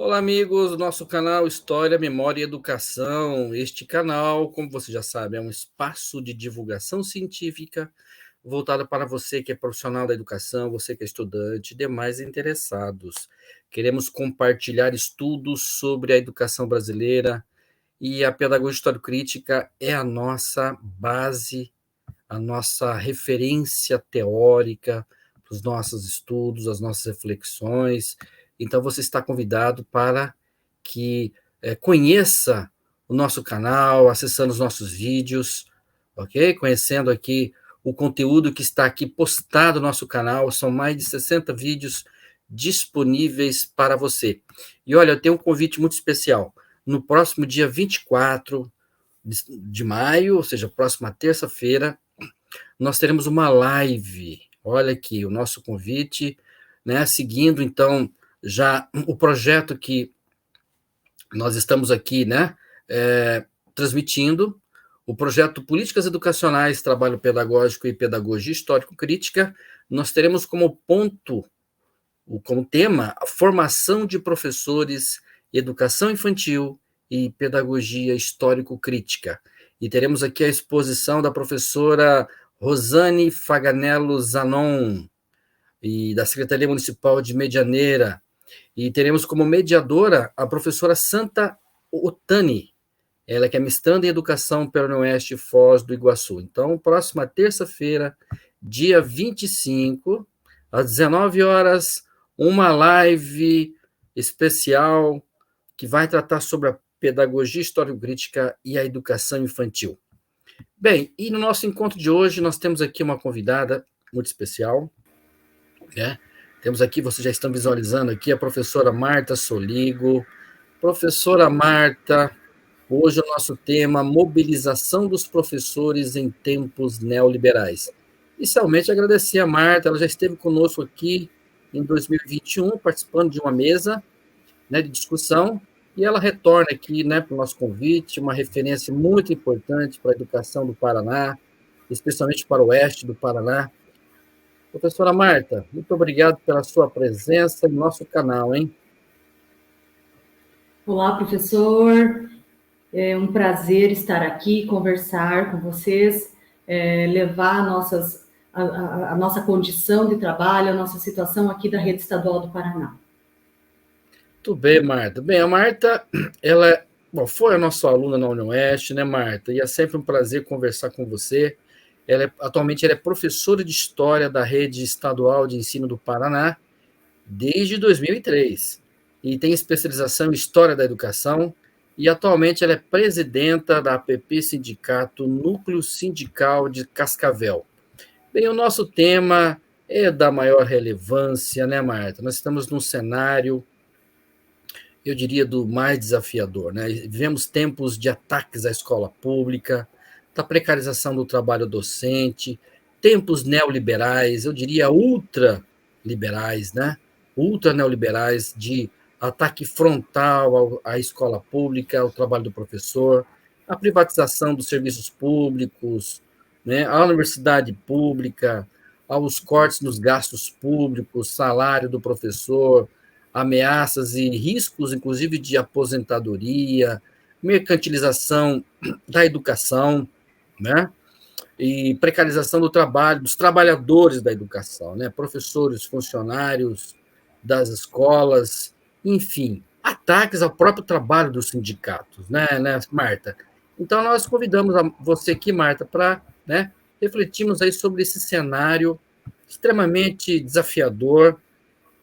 Olá, amigos do nosso canal História, Memória e Educação. Este canal, como você já sabe, é um espaço de divulgação científica voltado para você que é profissional da educação, você que é estudante e demais interessados. Queremos compartilhar estudos sobre a educação brasileira e a pedagogia histórico-crítica é a nossa base, a nossa referência teórica para os nossos estudos, as nossas reflexões. Então, você está convidado para que conheça o nosso canal, acessando os nossos vídeos, ok? Conhecendo aqui o conteúdo que está aqui postado no nosso canal. São mais de 60 vídeos disponíveis para você. E olha, eu tenho um convite muito especial. No próximo dia 24 de maio, ou seja, próxima terça-feira, nós teremos uma live. Olha aqui o nosso convite, né? Seguindo, então, já o projeto que nós estamos aqui, né? Transmitindo, o projeto Políticas Educacionais, Trabalho Pedagógico e Pedagogia Histórico-Crítica. Nós teremos como ponto, como tema, a formação de professores, educação infantil e pedagogia histórico-crítica. E teremos aqui a exposição da professora Rosane Faganello Zanon, e da Secretaria Municipal de Medianeira, e teremos como mediadora a professora Santa Otani, ela que é mestranda em Educação pela Oeste Foz do Iguaçu. Então, próxima terça-feira, dia 25, às 19 horas, uma live especial que vai tratar sobre a pedagogia histórico-crítica e a educação infantil. Bem, e no nosso encontro de hoje, nós temos aqui uma convidada muito especial, né? Temos aqui, vocês já estão visualizando aqui, a professora Marta Soligo. Professora Marta, hoje o nosso tema, mobilização dos professores em tempos neoliberais. Inicialmente, agradecer a Marta, ela já esteve conosco aqui em 2021, participando de uma mesa, né, de discussão, e ela retorna aqui, né, para o nosso convite, uma referência muito importante para a educação do Paraná, especialmente para o oeste do Paraná. Professora Marta, muito obrigado pela sua presença no nosso canal, hein? Olá, professor. É um prazer estar aqui, conversar com vocês, levar a nossa condição de trabalho, a nossa situação aqui da Rede Estadual do Paraná. Muito bem, Marta. Bem, a Marta, ela foi a nossa aluna na UniOeste, né, Marta? E é sempre um prazer conversar com você. Atualmente ela é professora de História da Rede Estadual de Ensino do Paraná desde 2003 e tem especialização em História da Educação e atualmente ela é presidenta da APP Sindicato Núcleo Sindical de Cascavel. Bem, o nosso tema é da maior relevância, né, Marta? Nós estamos num cenário, eu diria, do mais desafiador, né? Vivemos tempos de ataques à escola pública, da precarização do trabalho docente, tempos neoliberais, eu diria ultraliberais, né? Ultra neoliberais, de ataque frontal à escola pública, ao trabalho do professor, a privatização dos serviços públicos, né? A universidade pública, aos cortes nos gastos públicos, salário do professor, ameaças e riscos, inclusive, de aposentadoria, mercantilização da educação, né? E precarização do trabalho, dos trabalhadores da educação, né? Professores, funcionários das escolas, enfim, ataques ao próprio trabalho dos sindicatos, né, Marta? Então, nós convidamos você aqui, Marta, para, né, refletirmos aí sobre esse cenário extremamente desafiador.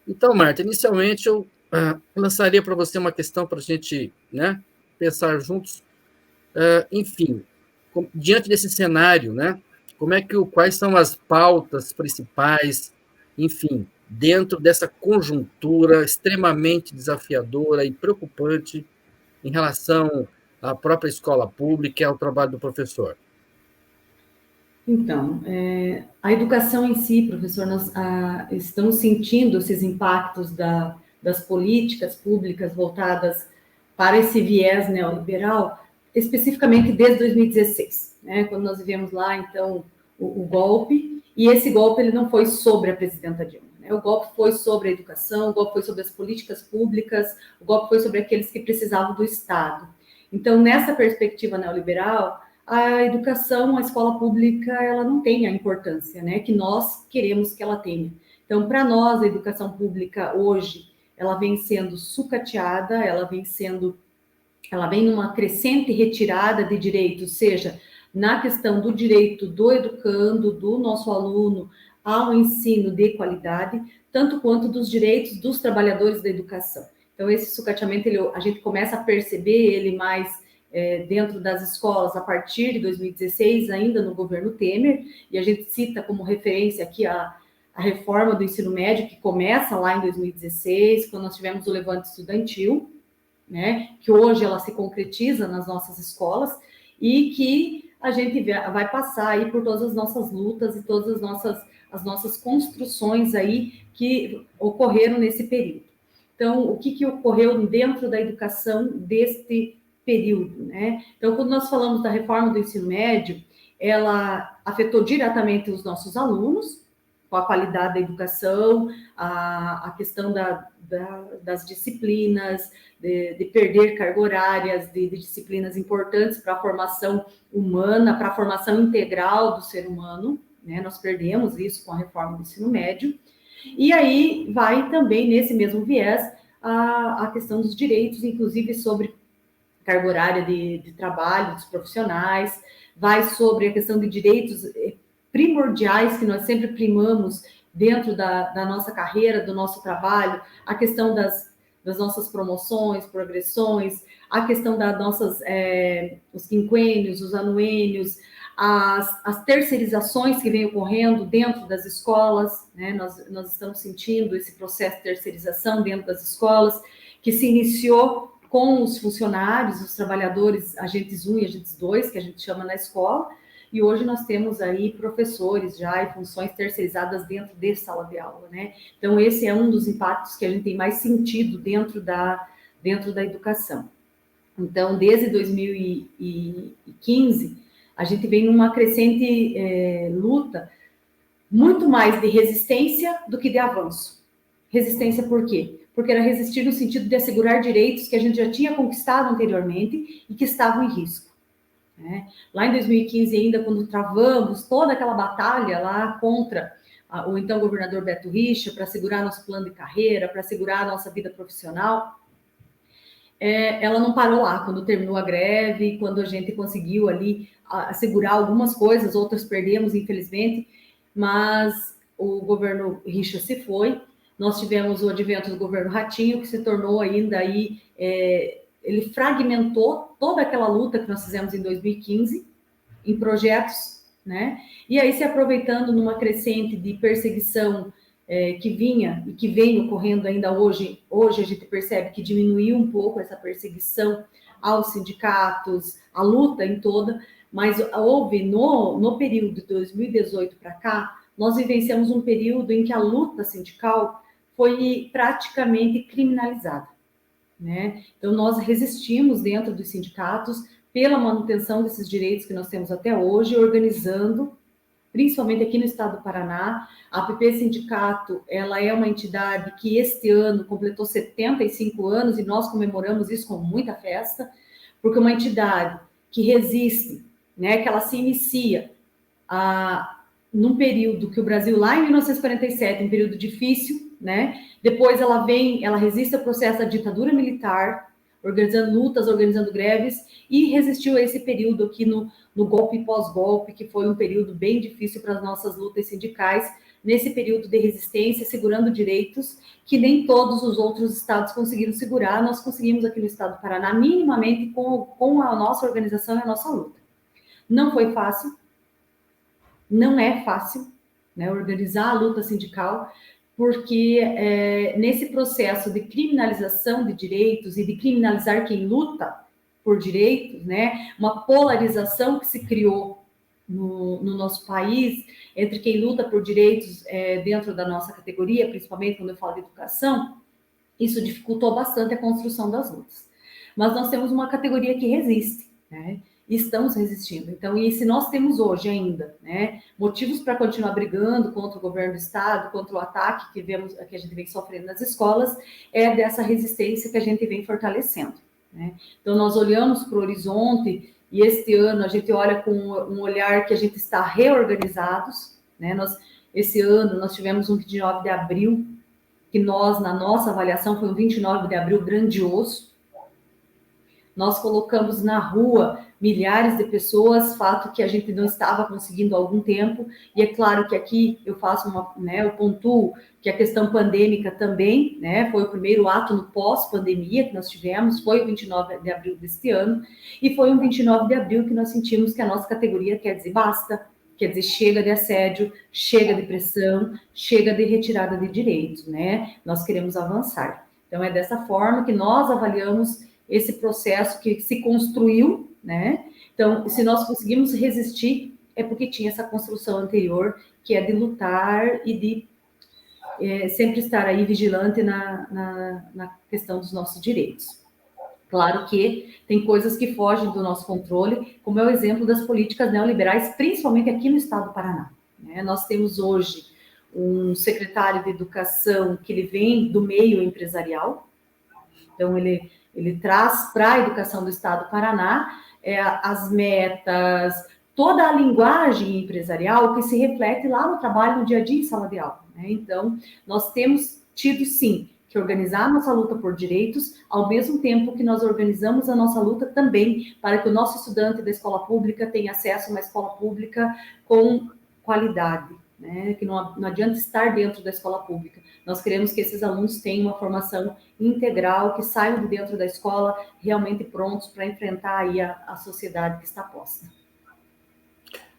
Então, Marta, inicialmente eu lançaria para você uma questão para a gente, né, pensar juntos. Enfim, diante desse cenário, né, quais são as pautas principais, enfim, dentro dessa conjuntura extremamente desafiadora e preocupante em relação à própria escola pública e ao trabalho do professor? Então, a educação em si, professor, nós estamos sentindo esses impactos das políticas públicas voltadas para esse viés neoliberal, especificamente desde 2016, né, quando nós vivemos lá, então, o golpe, e esse golpe ele não foi sobre a presidenta Dilma, né? O golpe foi sobre a educação, o golpe foi sobre as políticas públicas, o golpe foi sobre aqueles que precisavam do Estado. Então, nessa perspectiva neoliberal, a educação, a escola pública, ela não tem a importância, né, que nós queremos que ela tenha. Então, para nós, a educação pública hoje, ela vem sendo sucateada, ela vem numa crescente retirada de direitos, seja na questão do direito do educando, do nosso aluno, ao ensino de qualidade, tanto quanto dos direitos dos trabalhadores da educação. Então, esse sucateamento, a gente começa a perceber ele mais dentro das escolas a partir de 2016, ainda no governo Temer, e a gente cita como referência aqui a reforma do ensino médio, que começa lá em 2016, quando nós tivemos o levante estudantil, né, que hoje ela se concretiza nas nossas escolas, e que a gente vai passar aí por todas as nossas lutas e todas as nossas construções aí que ocorreram nesse período. Então, o que ocorreu dentro da educação deste período, né? Então, quando nós falamos da reforma do ensino médio, ela afetou diretamente os nossos alunos, com a qualidade da educação, a questão das disciplinas, de perder cargas horárias, de disciplinas importantes para a formação humana, para a formação integral do ser humano, né? Nós perdemos isso com a reforma do ensino médio. E aí vai também, nesse mesmo viés, a questão dos direitos, inclusive sobre carga horária de trabalho dos profissionais, vai sobre a questão de direitos primordiais que nós sempre primamos dentro da nossa carreira, do nosso trabalho, a questão das nossas promoções, progressões, a questão das nossas, os quinquênios, os anuênios, as terceirizações que vêm ocorrendo dentro das escolas, né? Nós estamos sentindo esse processo de terceirização dentro das escolas, que se iniciou com os funcionários, os trabalhadores, agentes 1 e agentes 2, que a gente chama na escola, e hoje nós temos aí professores já e funções terceirizadas dentro de sala de aula, né? Então, esse é um dos impactos que a gente tem mais sentido dentro da educação. Então, desde 2015, a gente vem numa crescente luta, muito mais de resistência do que de avanço. Resistência por quê? Porque era resistir no sentido de assegurar direitos que a gente já tinha conquistado anteriormente e que estavam em risco, né? Lá em 2015 ainda, quando travamos toda aquela batalha lá contra o então governador Beto Richa, para assegurar nosso plano de carreira, para assegurar a nossa vida profissional, ela não parou lá. Quando terminou a greve, quando a gente conseguiu ali assegurar algumas coisas, outras perdemos, infelizmente, mas o governo Richa se foi. Nós tivemos o advento do governo Ratinho, que se tornou ainda aí, ele fragmentou toda aquela luta que nós fizemos em 2015, em projetos, né? E aí se aproveitando numa crescente de perseguição que vinha e que vem ocorrendo ainda hoje a gente percebe que diminuiu um pouco essa perseguição aos sindicatos, a luta em toda, mas houve no período de 2018 para cá, nós vivenciamos um período em que a luta sindical foi praticamente criminalizada, né? Então, nós resistimos dentro dos sindicatos pela manutenção desses direitos que nós temos até hoje, organizando, principalmente aqui no estado do Paraná. A APP Sindicato, ela é uma entidade que este ano completou 75 anos e nós comemoramos isso com muita festa, porque é uma entidade que resiste, né, que ela se inicia num período que o Brasil, lá em 1947, um período difícil, né? Depois ela resiste ao processo da ditadura militar, organizando lutas, organizando greves, e resistiu a esse período aqui no golpe e pós-golpe, que foi um período bem difícil para as nossas lutas sindicais, nesse período de resistência, segurando direitos que nem todos os outros estados conseguiram segurar. Nós conseguimos aqui no estado do Paraná, minimamente, com a nossa organização e a nossa luta. Não foi fácil, não é fácil, né, organizar a luta sindical, porque nesse processo de criminalização de direitos e de criminalizar quem luta por direitos, né, uma polarização que se criou no nosso país entre quem luta por direitos dentro da nossa categoria, principalmente quando eu falo de educação, isso dificultou bastante a construção das lutas. Mas nós temos uma categoria que resiste, né? e estamos resistindo. Então, e se nós temos hoje ainda, né, motivos para continuar brigando contra o governo do Estado, contra o ataque que a gente vem sofrendo nas escolas, é dessa resistência que a gente vem fortalecendo, né? Então, nós olhamos para o horizonte e este ano a gente olha com um olhar que a gente está reorganizados, né? Esse ano nós tivemos um 29 de abril, que nós, na nossa avaliação, foi um 29 de abril grandioso. Nós colocamos na rua milhares de pessoas, fato que a gente não estava conseguindo há algum tempo, e é claro que aqui eu faço eu pontuo que a questão pandêmica também, né, foi o primeiro ato no pós-pandemia que nós tivemos, foi o 29 de abril deste ano, e foi um 29 de abril que nós sentimos que a nossa categoria quer dizer basta, quer dizer chega de assédio, chega de pressão, chega de retirada de direitos, né, nós queremos avançar. Então é dessa forma que nós avaliamos esse processo que se construiu, né? Então, se nós conseguimos resistir, é porque tinha essa construção anterior, que é de lutar e de sempre estar aí vigilante na questão dos nossos direitos. Claro que tem coisas que fogem do nosso controle, como é o exemplo das políticas neoliberais, principalmente aqui no estado do Paraná, né? Nós temos hoje um secretário de educação que ele vem do meio empresarial, então ele traz para a educação do Estado do Paraná as metas, toda a linguagem empresarial que se reflete lá no trabalho, no dia a dia em sala de aula, né? Então, nós temos tido, sim, que organizar a nossa luta por direitos, ao mesmo tempo que nós organizamos a nossa luta também para que o nosso estudante da escola pública tenha acesso a uma escola pública com qualidade, né? Que não adianta estar dentro da escola pública. Nós queremos que esses alunos tenham uma formação integral, que saiam de dentro da escola realmente prontos para enfrentar aí a sociedade que está posta.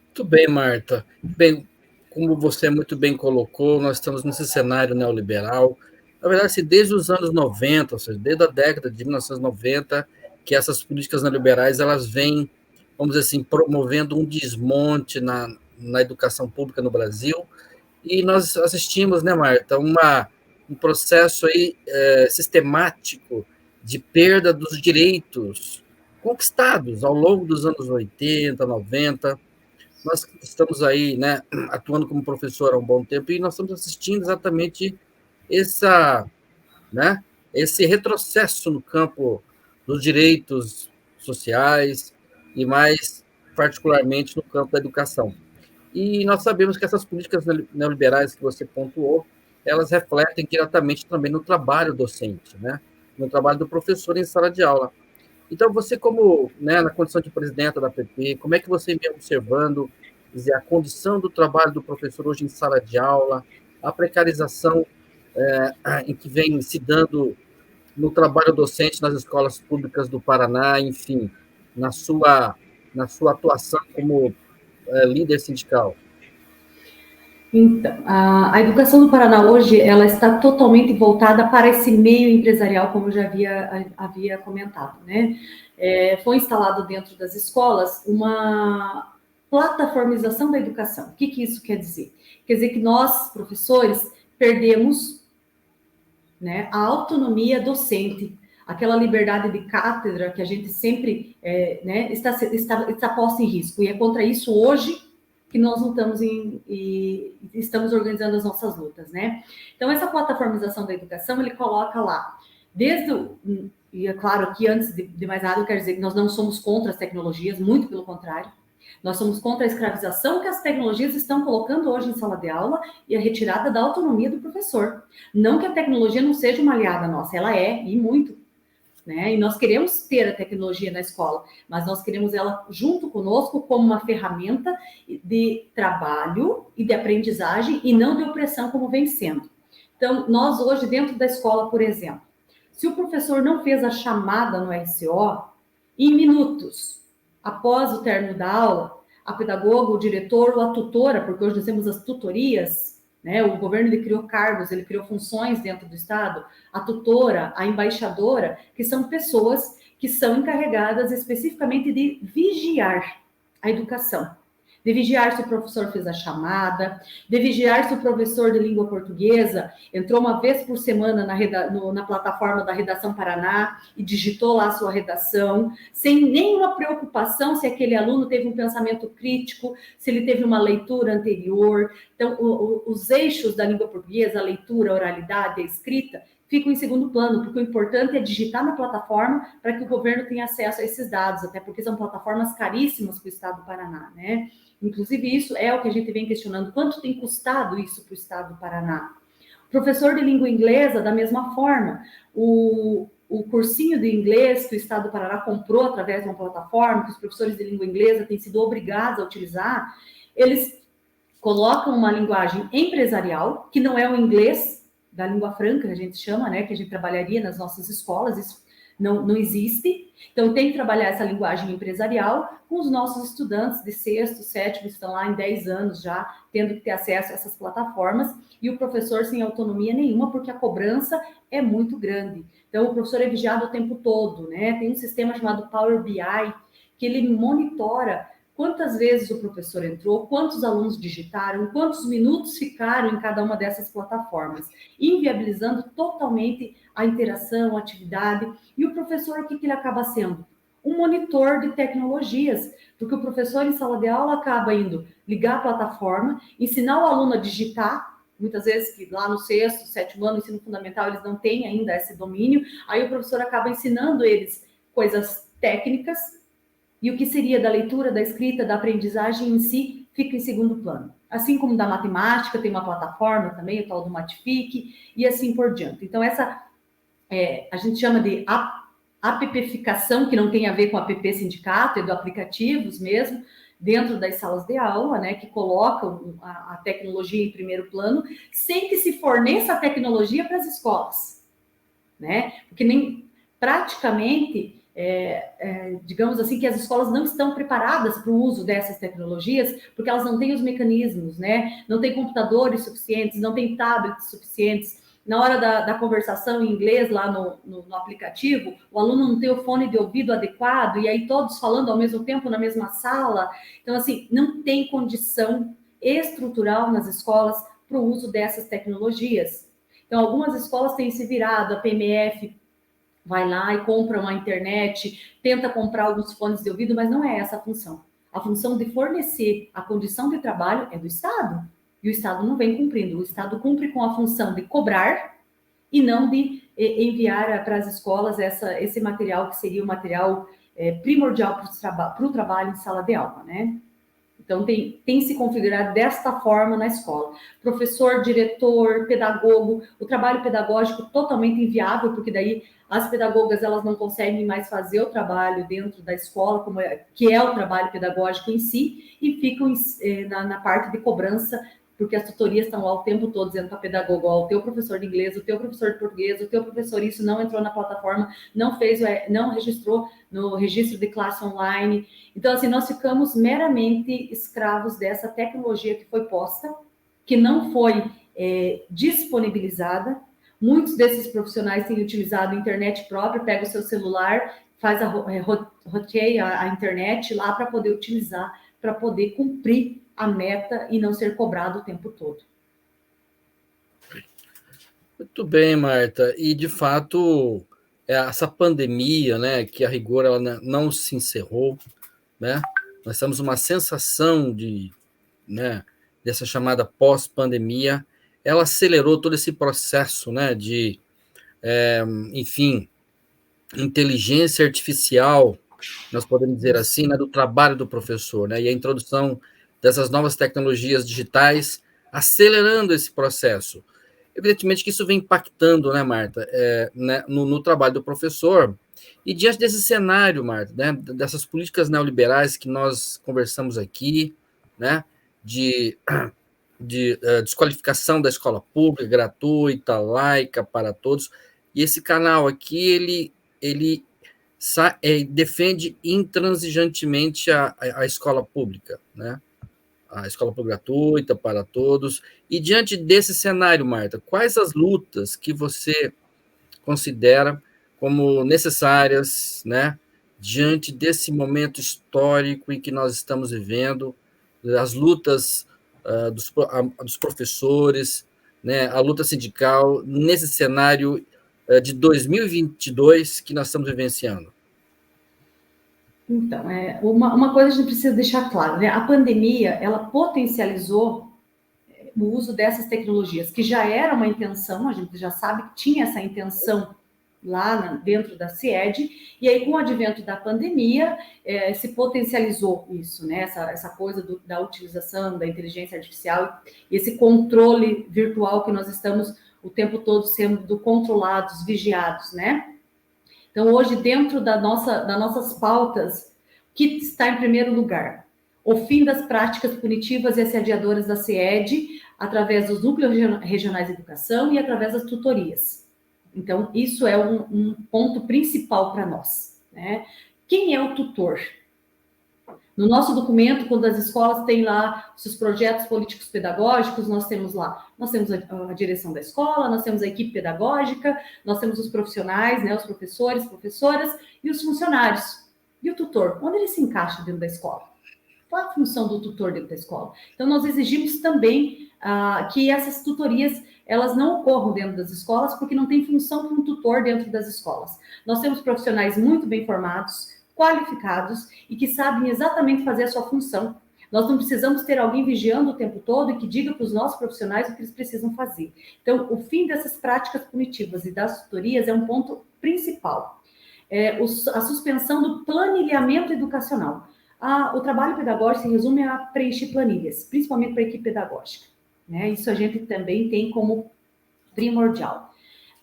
Muito bem, Marta. Bem, como você muito bem colocou, nós estamos nesse cenário neoliberal. Na verdade, assim, desde os anos 90, ou seja, desde a década de 1990, que essas políticas neoliberais elas vêm, vamos dizer assim, promovendo um desmonte na educação pública no Brasil. E nós assistimos, né, Marta, um processo aí sistemático de perda dos direitos conquistados ao longo dos anos 80, 90. Nós estamos aí, né, atuando como professor há um bom tempo e nós estamos assistindo exatamente né, esse retrocesso no campo dos direitos sociais e mais particularmente no campo da educação. E nós sabemos que essas políticas neoliberais que você pontuou, elas refletem diretamente também no trabalho docente, né? No trabalho do professor em sala de aula. Então, você como, né, na condição de presidenta da PP, como é que você vem observando, quer dizer, a condição do trabalho do professor hoje em sala de aula, a precarização em que vem se dando no trabalho docente nas escolas públicas do Paraná, enfim, na sua atuação como líder sindical? Então, a educação do Paraná hoje, ela está totalmente voltada para esse meio empresarial, como eu já havia comentado, né? Foi instalado dentro das escolas uma plataformização da educação. O que isso quer dizer? Quer dizer que nós, professores, perdemos, né, a autonomia docente, aquela liberdade de cátedra que a gente sempre né, está posta em risco. E é contra isso hoje que nós lutamos e estamos organizando as nossas lutas, né? Então, essa plataformização da educação, ele coloca lá, e é claro que antes de mais nada, eu quero dizer que nós não somos contra as tecnologias, muito pelo contrário, nós somos contra a escravização que as tecnologias estão colocando hoje em sala de aula e a retirada da autonomia do professor. Não que a tecnologia não seja uma aliada nossa, ela é, e muito, né? E nós queremos ter a tecnologia na escola, mas nós queremos ela junto conosco como uma ferramenta de trabalho e de aprendizagem e não de opressão como vem sendo. Então, nós hoje dentro da escola, por exemplo, se o professor não fez a chamada no RCO, em minutos após o término da aula, a pedagoga, o diretor ou a tutora, porque hoje nós temos as tutorias, né? O governo ele criou cargos, ele criou funções dentro do Estado, a tutora, a embaixadora, que são pessoas que são encarregadas especificamente de vigiar a educação, de vigiar se o professor fez a chamada, de vigiar se o professor de língua portuguesa entrou uma vez por semana na plataforma da Redação Paraná e digitou lá a sua redação, sem nenhuma preocupação se aquele aluno teve um pensamento crítico, se ele teve uma leitura anterior. Então, os eixos da língua portuguesa, a leitura, a oralidade, a escrita, ficam em segundo plano, porque o importante é digitar na plataforma para que o governo tenha acesso a esses dados, até porque são plataformas caríssimas para o Estado do Paraná, né? Inclusive, isso é o que a gente vem questionando, quanto tem custado isso para o Estado do Paraná? O professor de língua inglesa, da mesma forma, o cursinho de inglês que o Estado do Paraná comprou através de uma plataforma, que os professores de língua inglesa têm sido obrigados a utilizar, eles colocam uma linguagem empresarial, que não é o inglês da língua franca, que a gente chama, né, que a gente trabalharia nas nossas escolas, isso não existe. Então, tem que trabalhar essa linguagem empresarial com os nossos estudantes de sexto, sétimo, que estão lá em 10 anos já, tendo que ter acesso a essas plataformas, e o professor sem autonomia nenhuma, porque a cobrança é muito grande. Então, o professor é vigiado o tempo todo, né? Tem um sistema chamado Power BI, que ele monitora quantas vezes o professor entrou, quantos alunos digitaram, quantos minutos ficaram em cada uma dessas plataformas, inviabilizando totalmente a interação, a atividade. E o professor, o que ele acaba sendo? Um monitor de tecnologias, porque o professor em sala de aula acaba indo ligar a plataforma, ensinar o aluno a digitar, muitas vezes que lá no sexto, sétimo ano, ensino fundamental, eles não têm ainda esse domínio, aí o professor acaba ensinando eles coisas técnicas, e o que seria da leitura, da escrita, da aprendizagem em si, fica em segundo plano. Assim como da matemática, tem uma plataforma também, o tal do Matific, e assim por diante. Então, a gente chama de appificação, que não tem a ver com app sindicato, é do aplicativos mesmo, dentro das salas de aula, né, que colocam a tecnologia em primeiro plano, sem que se forneça a tecnologia para as escolas, né? Porque nem praticamente... digamos assim, que as escolas não estão preparadas para o uso dessas tecnologias, porque elas não têm os mecanismos, né? Não tem computadores suficientes, não tem tablets suficientes. Na hora da conversação em inglês, lá no aplicativo, o aluno não tem o fone de ouvido adequado, e aí todos falando ao mesmo tempo na mesma sala. Então, assim, não tem condição estrutural nas escolas para o uso dessas tecnologias. Então, algumas escolas têm se virado, a PMF vai lá e compra uma internet, tenta comprar alguns fones de ouvido, mas não é essa a função. A função de fornecer a condição de trabalho é do Estado. E o Estado não vem cumprindo. O Estado cumpre com a função de cobrar e não de enviar para as escolas esse material que seria o material primordial para o trabalho em sala de aula, né? Então, tem se configurado desta forma na escola. Professor, diretor, pedagogo, o trabalho pedagógico totalmente inviável, porque daí as pedagogas elas não conseguem mais fazer o trabalho dentro da escola, que é o trabalho pedagógico em si, e ficam na parte de cobrança, porque as tutorias estão lá o tempo todo dizendo para a pedagoga, o teu professor de inglês, o teu professor de português, o teu professor isso não entrou na plataforma, não registrou no registro de classe online. Então, assim, nós ficamos meramente escravos dessa tecnologia que foi posta, que não foi disponibilizada. Muitos desses profissionais têm utilizado a internet própria, pega o seu celular, roteia a internet lá para poder utilizar, para poder cumprir a meta e não ser cobrado o tempo todo. Muito bem, Marta. E, de fato, essa pandemia, né, que a rigor ela não se encerrou, né? Nós temos uma sensação dessa chamada pós-pandemia, ela acelerou todo esse processo, né, de, enfim, inteligência artificial, nós podemos dizer assim, né, do trabalho do professor, né, e a introdução dessas novas tecnologias digitais acelerando esse processo. Evidentemente que isso vem impactando, né, Marta, no trabalho do professor. E diante desse cenário, Marta, né, dessas políticas neoliberais que nós conversamos aqui, né, de desqualificação da escola pública, gratuita, laica, para todos, e esse canal aqui, ele defende intransigentemente a escola pública, né? A escola pública gratuita para todos. E diante desse cenário, Marta, quais as lutas que você considera como necessárias, né, diante desse momento histórico em que nós estamos vivendo, as lutas dos professores, né, a luta sindical, nesse cenário de 2022 que nós estamos vivenciando? Então, uma coisa a gente precisa deixar claro, né? A pandemia, ela potencializou o uso dessas tecnologias, que já era uma intenção, a gente já sabe que tinha essa intenção lá dentro da CIED, e aí com o advento da pandemia, se potencializou isso, né? Essa coisa da utilização da inteligência artificial, e esse controle virtual que nós estamos o tempo todo sendo controlados, vigiados, né? Então, hoje, dentro das nossas pautas, o que está em primeiro lugar? O fim das práticas punitivas e assediadoras da CIED, através dos núcleos regionais de educação e através das tutorias. Então, isso é um ponto principal para nós, né? Quem é o tutor? No nosso documento, quando as escolas têm lá seus projetos políticos pedagógicos, nós temos a direção da escola, nós temos a equipe pedagógica, nós temos os profissionais, né, os professores, professoras e os funcionários. E o tutor, onde ele se encaixa dentro da escola? Qual a função do tutor dentro da escola? Então, nós exigimos também que essas tutorias elas não ocorram dentro das escolas, porque não tem função para um tutor dentro das escolas. Nós temos profissionais muito bem formados, qualificados e que sabem exatamente fazer a sua função. Nós não precisamos ter alguém vigiando o tempo todo e que diga para os nossos profissionais o que eles precisam fazer. Então, o fim dessas práticas punitivas e das tutorias é um ponto principal. A suspensão do planilhamento educacional. O trabalho pedagógico se resume a preencher planilhas, principalmente para a equipe pedagógica, né? Isso a gente também tem como primordial.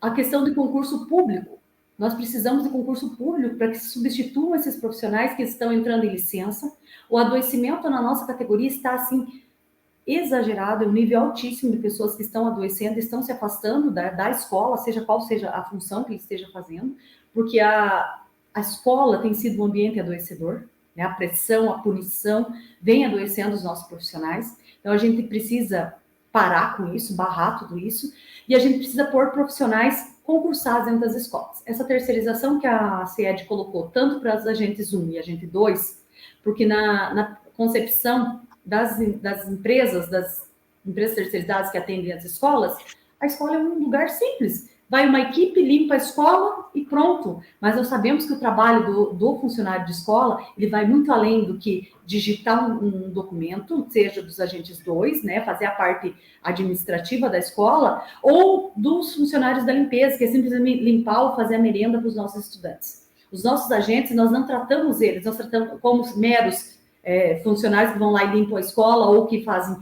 A questão do concurso público. Nós precisamos de concurso público para que se substituam esses profissionais que estão entrando em licença. O adoecimento na nossa categoria está, assim, exagerado, é um nível altíssimo de pessoas que estão adoecendo, estão se afastando da escola, seja qual seja a função que ele esteja fazendo, porque a escola tem sido um ambiente adoecedor, né? A pressão, a punição vem adoecendo os nossos profissionais. Então, a gente precisa parar com isso, barrar tudo isso, e a gente precisa pôr profissionais concursados dentro das escolas. Essa terceirização que a CIED colocou, tanto para os agentes 1 e agente 2, porque na concepção das empresas terceirizadas que atendem as escolas, a escola é um lugar simples. Vai uma equipe, limpa a escola e pronto. Mas nós sabemos que o trabalho do funcionário de escola, ele vai muito além do que digitar um documento, seja dos agentes 2, né, fazer a parte administrativa da escola, ou dos funcionários da limpeza, que é simplesmente limpar ou fazer a merenda para os nossos estudantes. Os nossos agentes, nós não tratamos eles, nós tratamos como meros funcionários que vão lá e limpam a escola ou que fazem...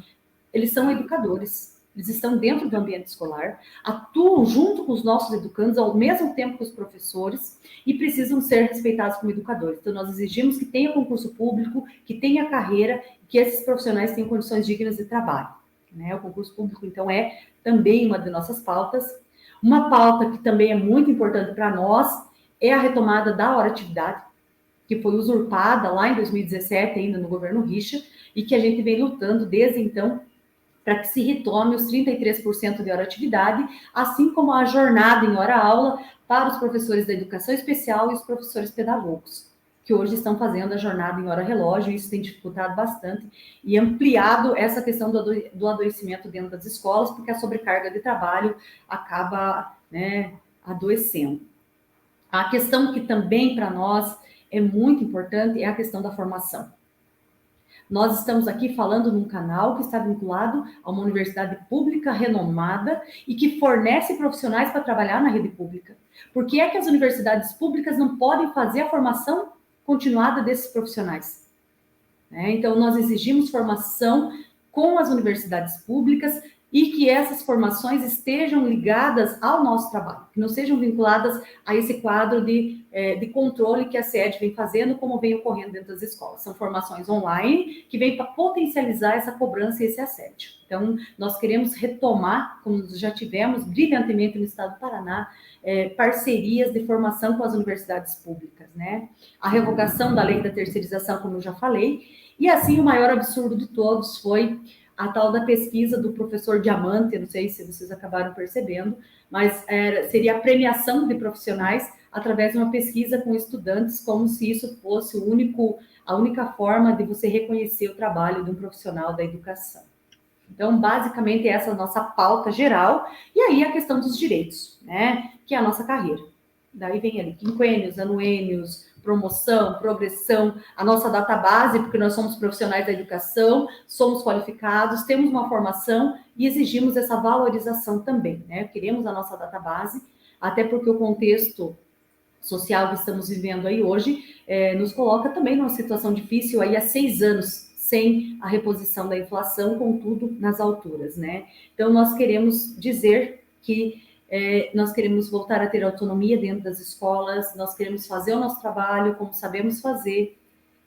Eles são educadores. Eles estão dentro do ambiente escolar, atuam junto com os nossos educandos, ao mesmo tempo que os professores, e precisam ser respeitados como educadores. Então, nós exigimos que tenha concurso público, que tenha carreira, que esses profissionais tenham condições dignas de trabalho, né? O concurso público, então, é também uma de nossas pautas. Uma pauta que também é muito importante para nós é a retomada da hora-atividade, que foi usurpada lá em 2017, ainda no governo Richa, e que a gente vem lutando desde então para que se retome os 33% de hora-atividade, assim como a jornada em hora-aula para os professores da educação especial e os professores pedagogos, que hoje estão fazendo a jornada em hora-relógio, e isso tem dificultado bastante e ampliado essa questão do adoecimento dentro das escolas, porque a sobrecarga de trabalho acaba, né, adoecendo. A questão que também para nós é muito importante é a questão da formação. Nós estamos aqui falando num canal que está vinculado a uma universidade pública renomada e que fornece profissionais para trabalhar na rede pública. Por que é que as universidades públicas não podem fazer a formação continuada desses profissionais? Então, nós exigimos formação com as universidades públicas e que essas formações estejam ligadas ao nosso trabalho, que não sejam vinculadas a esse quadro de controle que a CIED vem fazendo, como vem ocorrendo dentro das escolas. São formações online que vêm para potencializar essa cobrança e esse assédio. Então, nós queremos retomar, como já tivemos brilhantemente no estado do Paraná, parcerias de formação com as universidades públicas, né? A revogação da lei da terceirização, como eu já falei, e assim o maior absurdo de todos foi a tal da pesquisa do professor Diamante, não sei se vocês acabaram percebendo, mas seria a premiação de profissionais através de uma pesquisa com estudantes, como se isso fosse a única forma de você reconhecer o trabalho de um profissional da educação. Então, basicamente, essa é a nossa pauta geral, e aí a questão dos direitos, né, que é a nossa carreira. Daí vem ali quinquênios, anuênios, promoção, progressão, a nossa database, porque nós somos profissionais da educação, somos qualificados, temos uma formação e exigimos essa valorização também, né? Queremos a nossa database, até porque o contexto social que estamos vivendo aí hoje nos coloca também numa situação difícil aí há 6 anos, sem a reposição da inflação, contudo, nas alturas, né? Então, nós queremos dizer que nós queremos voltar a ter autonomia dentro das escolas, nós queremos fazer o nosso trabalho como sabemos fazer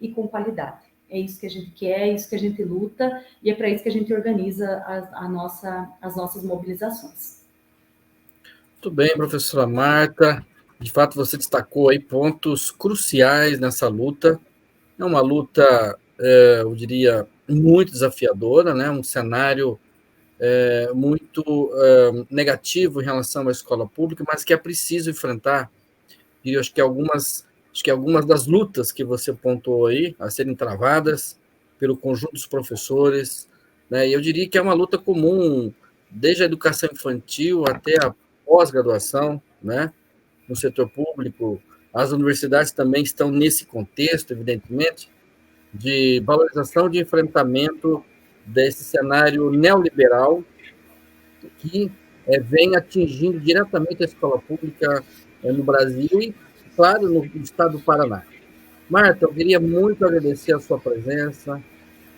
e com qualidade. É isso que a gente quer, é isso que a gente luta e é para isso que a gente organiza as nossas mobilizações. Muito bem, professora Marta. De fato, você destacou aí pontos cruciais nessa luta. É uma luta, eu diria, muito desafiadora, né? Um cenário muito negativo em relação à escola pública, mas que é preciso enfrentar. E eu acho que algumas das lutas que você pontuou aí a serem travadas pelo conjunto dos professores, né? E eu diria que é uma luta comum desde a educação infantil até a pós-graduação, né? No setor público. As universidades também estão nesse contexto, evidentemente, de valorização, de enfrentamento desse cenário neoliberal que vem atingindo diretamente a escola pública no Brasil e, claro, no estado do Paraná. Marta, eu queria muito agradecer a sua presença,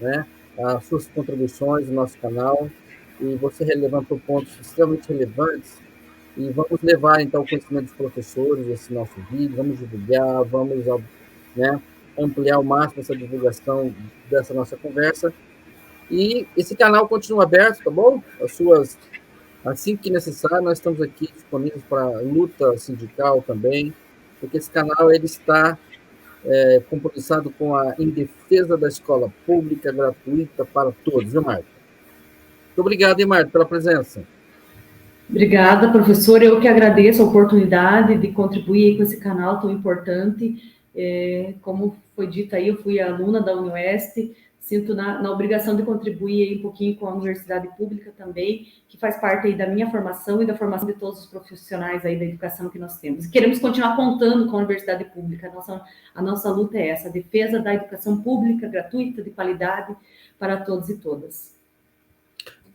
né, as suas contribuições no nosso canal, e você levantou pontos extremamente relevantes, e vamos levar, então, o conhecimento dos professores, esse nosso vídeo, vamos divulgar, vamos, né, ampliar ao máximo essa divulgação dessa nossa conversa, e esse canal continua aberto, tá bom? Assim que necessário, nós estamos aqui disponíveis para luta sindical também, porque esse canal ele está compromissado em defesa da escola pública gratuita para todos, viu, Marta? Muito obrigado, hein, Marta, pela presença. Obrigada, professora. Eu que agradeço a oportunidade de contribuir com esse canal tão importante. Como foi dito aí, eu fui aluna da UniOeste, sinto na obrigação de contribuir aí um pouquinho com a universidade pública também, que faz parte aí da minha formação e da formação de todos os profissionais aí da educação que nós temos. Queremos continuar contando com a universidade pública. A nossa luta é essa, a defesa da educação pública, gratuita, de qualidade, para todos e todas.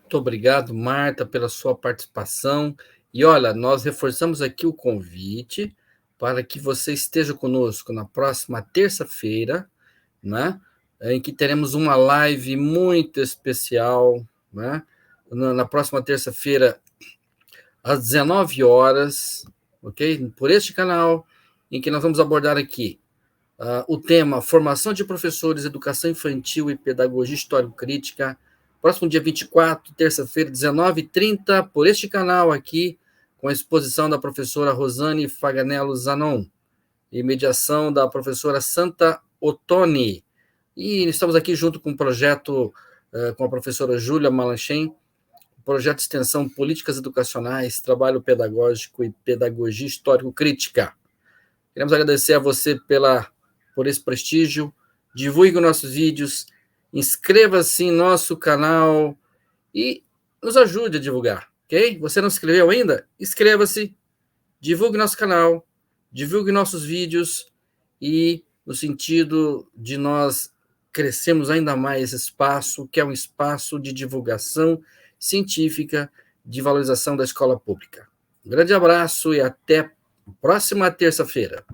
Muito obrigado, Marta, pela sua participação. E olha, nós reforçamos aqui o convite para que você esteja conosco na próxima terça-feira, né? Em que teremos uma live muito especial, né? Na próxima terça-feira, às 19 horas, ok? Por este canal, em que nós vamos abordar aqui o tema Formação de Professores, Educação Infantil e Pedagogia Histórico-Crítica. Próximo dia 24, terça-feira, 19h30, por este canal aqui, com a exposição da professora Rosane Faganello Zanon e mediação da professora Santa Ottoni. E estamos aqui junto com um projeto com a professora Júlia Malanchem, projeto de extensão Políticas Educacionais, Trabalho Pedagógico e Pedagogia Histórico-Crítica. Queremos agradecer a você por esse prestígio, divulgue nossos vídeos, inscreva-se em nosso canal e nos ajude a divulgar, ok? Você não se inscreveu ainda? Inscreva-se, divulgue nosso canal, divulgue nossos vídeos e no sentido de nós crescermos ainda mais esse espaço, que é um espaço de divulgação científica, de valorização da escola pública. Um grande abraço e até a próxima terça-feira.